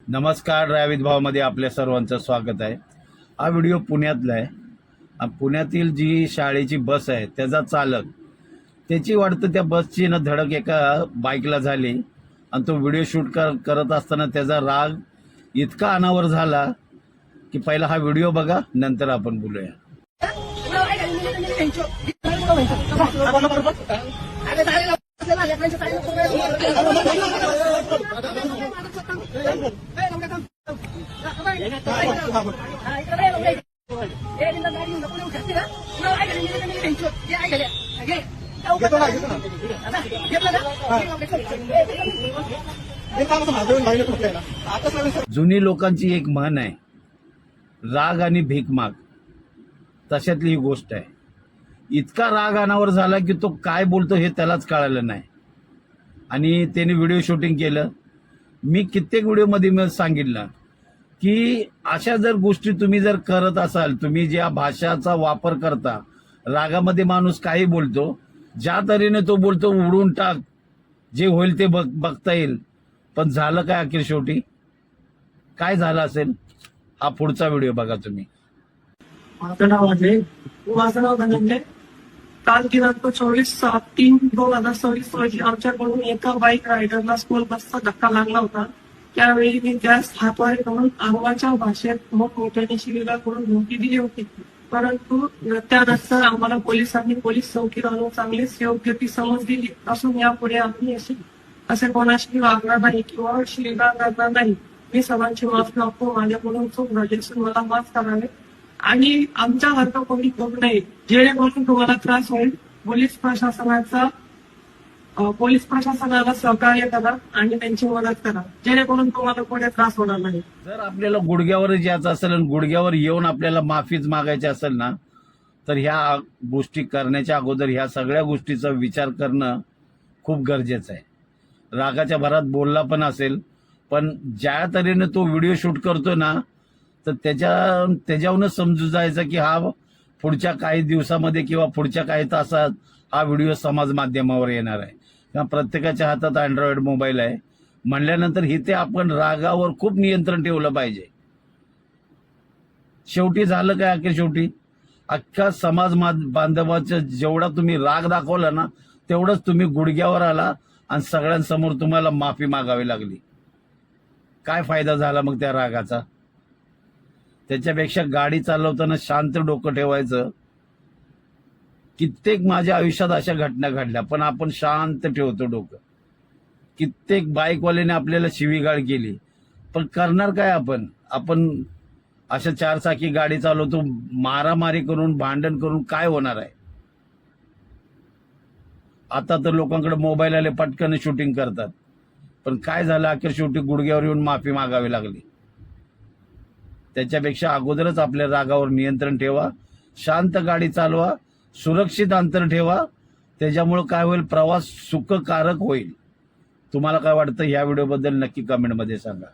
नमस्कार, ड्रायव्हित भावमध्ये आपल्या सर्वांचं स्वागत आहे। हा व्हिडिओ पुण्यातला आहे। पुण्यातील जी शाळेची बस आहे त्याचा चालक त्याची वाटतं त्या बसची ना धडक एका बाईकला झाली आणि तो व्हिडिओ शूट करत असताना त्याचा राग इतका अनावर झाला की पहिला हा व्हिडिओ बघा, नंतर आपण बोलूया। जुनी लोकांची एक म्हण आहे, राग आणि भीक माग, तशातली ही गोष्ट आहे। इतका राग अनावर झाला की तो काय बोलतो हे त्यालाच कळालं नाही आणि त्याने व्हिडिओ शूटिंग केलं। मी कित्येक व्हिडिओमध्ये सांगितलं की अशा जर गोष्टी तुम्ही जर करत असाल, तुम्ही ज्या भाषाचा वापर करता, रागामध्ये माणूस काही बोलतो, ज्या तऱ्हेने तो बोलतो उडून टाक, जे होईल ते बघता येईल, पण झालं काय अखेर शेवटी? काय झालं असेल हा पुढचा व्हिडिओ बघा तुम्ही। माझं नाव धनंजय। काल दिनांक 24/3/2024 रोजी आमच्याकडून एका बाईक रायडरला स्कूल बसचा धक्का लागला होता। त्यावेळी मी गॅस हातवारे करून आंबाच्या भाषेत मोठमोठ्याने शिवीगाळ करून धमकी दिली होती, परंतु त्यानंतर आम्हाला पोलिसांनी पोलीस चौकीत आणून चांगलीच योग्य ती समज दिली असून यापुढे आम्ही असे कोणाशी वागणार नाही किंवा शिवीगाळ करणार नाही। मी सर्वांची माफ मागतो, माझ्याकडून चूक झाली असून मला माफ करावे आणि आमच्यासारखं कोणी करू नये, जेणेकरून तुम्हाला त्रास होईल। पोलीस प्रशासनाला सहकार्य करा आणि त्यांची मदत करा, जेणेकरून तुम्हाला कोणी त्रास होणार नाही। जर आपल्याला गुडघ्यावरच यायचं असेल आणि गुडघ्यावर येऊन आपल्याला माफीच मागायची असेल ना, तर ह्या गोष्टी करण्याच्या अगोदर ह्या सगळ्या गोष्टीचा विचार करणं खूप गरजेचं आहे। रागाच्या भरात बोलला पण असेल, पण ज्या तऱ्हेने तो व्हिडिओ शूट करतो ना, तर त्याच्यावरूनच समजून जायचं की हा पुढच्या काही दिवसामध्ये किंवा पुढच्या काही तासात हा व्हिडिओ समाज माध्यमावर येणार आहे। किंवा प्रत्येकाच्या हातात अँड्रॉइड मोबाईल आहे म्हणल्यानंतर इथे आपण रागावर खूप नियंत्रण ठेवलं पाहिजे। शेवटी झालं काय अखेर शेवटी? अख्खा समाज बांधवाचा जेवढा तुम्ही राग दाखवला ना, तेवढंच तुम्ही गुडघ्यावर आला आणि सगळ्यांसमोर तुम्हाला माफी मागावी लागली। काय फायदा झाला मग त्या रागाचा? त्याच्यापेक्षा गाडी चालवताना शांत डोकं ठेवायचं। कित्येक माझ्या आयुष्यात अशा घटना घडल्या, पण आपण शांत ठेवतो डोकं। कित्येक बाईकवाल्याने आपल्याला शिवीगाळ केली, पण करणार काय आपण अशा चारचाकी गाडी चालवतो, मारामारी करून भांडण करून काय होणार आहे? आता तर लोकांकडे मोबाईल आले, पटकन शूटिंग करतात, पण काय झालं अखेर शेवटी? गुडघ्यावर येऊन माफी मागावी लागली। त्याच्यापेक्षा अगोदरच आपल्या रागावर नियंत्रण ठेवा, शांत गाडी चालवा, सुरक्षित अंतर ठेवा। त्याच्यामुळे काय होईल? प्रवास सुखकारक होईल। तुम्हाला काय वाटतं? ह्या व्हिडिओबद्दल नक्की कमेंटमध्ये सांगा।